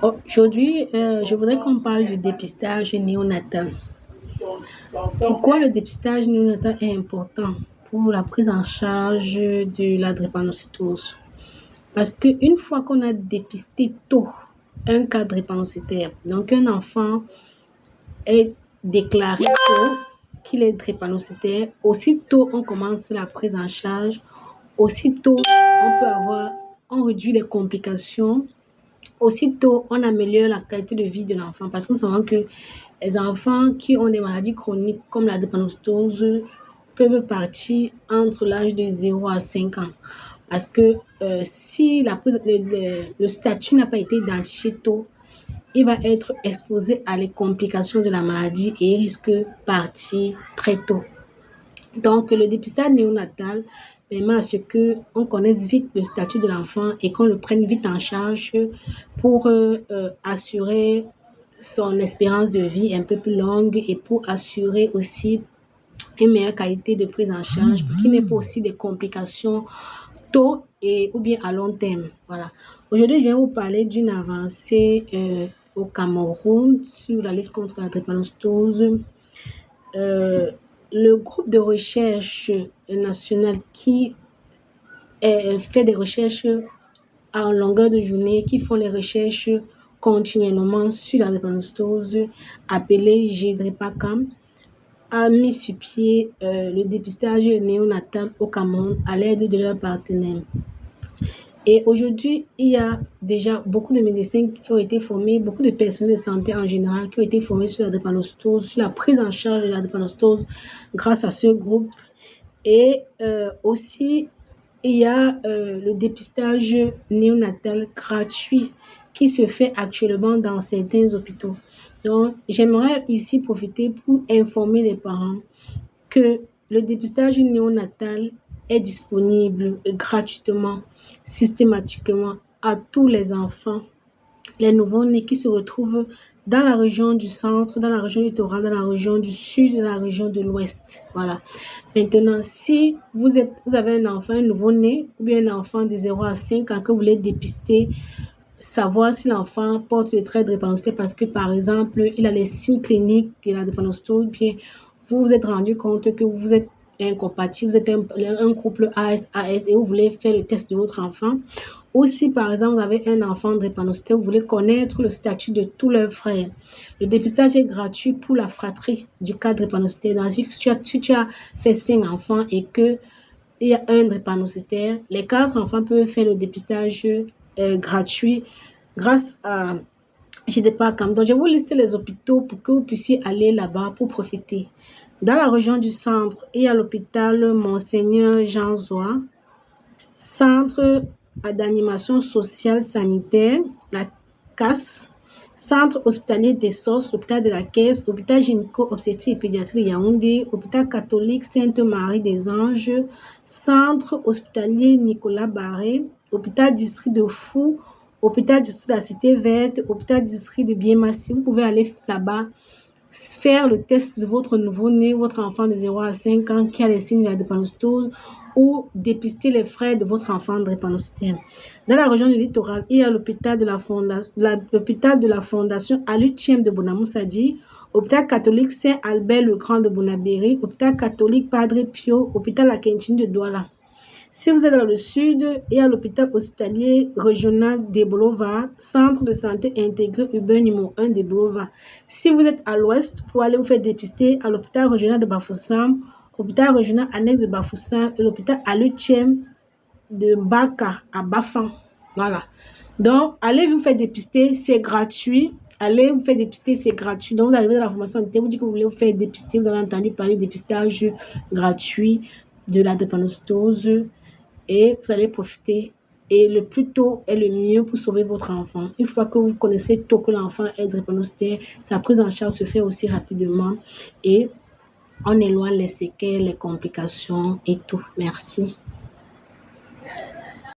Aujourd'hui, je voudrais qu'on parle du dépistage néonatal. Pourquoi le dépistage néonatal est important pour la prise en charge de la drépanocytose? Parce qu'une fois qu'on a dépisté tôt un cas drépanocytaire, donc un enfant est déclaré tôt qu'il est drépanocytaire, aussitôt on commence la prise en charge, aussitôt on réduit les complications, aussitôt on améliore la qualité de vie de l'enfant, parce qu'on sait que les enfants qui ont des maladies chroniques comme la drépanocytose peuvent partir entre l'âge de 0 à 5 ans. Parce que si le statut n'a pas été identifié tôt, il va être exposé à les complications de la maladie et il risque de partir très tôt. Donc, le dépistage néonatal permet à ce qu'on connaisse vite le statut de l'enfant et qu'on le prenne vite en charge pour assurer son espérance de vie un peu plus longue et pour assurer aussi une meilleure qualité de prise en charge, pour qu'il n'y ait pas aussi des complications tôt ou bien à long terme. Voilà. Aujourd'hui, je viens vous parler d'une avancée au Cameroun sur la lutte contre la drépanocytose. Le groupe de recherche national qui fait des recherches en longueur de journée, qui font les recherches continuellement sur la drépanocytose, appelé GDREPACAM, a mis sur pied le dépistage néonatal au Cameroun à l'aide de leurs partenaires. Et aujourd'hui, il y a déjà beaucoup de médecins qui ont été formés, beaucoup de personnels de santé en général qui ont été formés sur la drépanocytose, sur la prise en charge de la drépanocytose grâce à ce groupe. Et aussi, il y a le dépistage néonatal gratuit qui se fait actuellement dans certains hôpitaux. Donc, j'aimerais ici profiter pour informer les parents que le dépistage néonatal est disponible gratuitement, systématiquement à tous les enfants, les nouveau-nés qui se retrouvent dans la région du centre, dans la région littorale, dans la région du sud, dans la région de l'ouest. Voilà. Maintenant, si vous avez un enfant, un nouveau-né, ou bien un enfant de 0 à 5 ans que vous voulez dépister, savoir si l'enfant porte le trait de drépanocytose parce que, par exemple, il a les signes cliniques de la drépanocytose, bien vous vous êtes rendu compte que vous êtes incompatible, vous êtes un couple AS-AS et vous voulez faire le test de votre enfant. Ou si, par exemple, vous avez un enfant drépanocytaire, vous voulez connaître le statut de tous leurs frères. Le dépistage est gratuit pour la fratrie du cas drépanocytaire. Donc, si tu as fait 5 enfants et qu'il y a un drépanocytaire, les 4 enfants peuvent faire le dépistage gratuit grâce à GDPACAM. Donc, je vais vous lister les hôpitaux pour que vous puissiez aller là-bas pour profiter. Dans la région du centre, il y a l'hôpital Monseigneur Jean Zoua, centre d'animation sociale sanitaire, la CAS, centre hospitalier des Sources, l'hôpital de la Caisse, hôpital gynéco-obstétrique et pédiatrie Yaoundé, hôpital catholique Sainte-Marie des Anges, centre hospitalier Nicolas Barré, hôpital district de Fou, hôpital district de la Cité Verte, hôpital district de Biémassi. Vous pouvez aller là-bas faire le test de votre nouveau-né, votre enfant de 0 à 5 ans qui a les signes de la drépanocytose ou dépister les frères de votre enfant drépanocytaire. Dans la région du littoral, il y a l'hôpital de la Fondation Alutième de Bonamoussadi, hôpital catholique Saint-Albert-le-Grand de Bonabéry, hôpital catholique Padre Pio, hôpital Akentine de Douala. Si vous êtes dans le sud, il y a l'hôpital hospitalier régional des Boulevards, centre de santé intégré urbain numéro 1 des Boulevards. Si vous êtes à l'ouest, pour aller vous faire dépister à l'hôpital régional de Bafoussam, hôpital régional annexe de Bafoussam et l'hôpital Alutième de Baka à Bafan. Voilà. Donc, allez vous faire dépister, c'est gratuit. Allez vous faire dépister, c'est gratuit. Donc, vous arrivez dans la formation sanitaire, vous dites que vous voulez vous faire dépister. Vous avez entendu parler de dépistage gratuit de la drépanocytose et vous allez profiter. Et le plus tôt est le mieux pour sauver votre enfant. Une fois que vous connaissez tôt que l'enfant est drépanocytaire, sa prise en charge se fait aussi rapidement et on éloigne les séquelles, les complications et tout. Merci.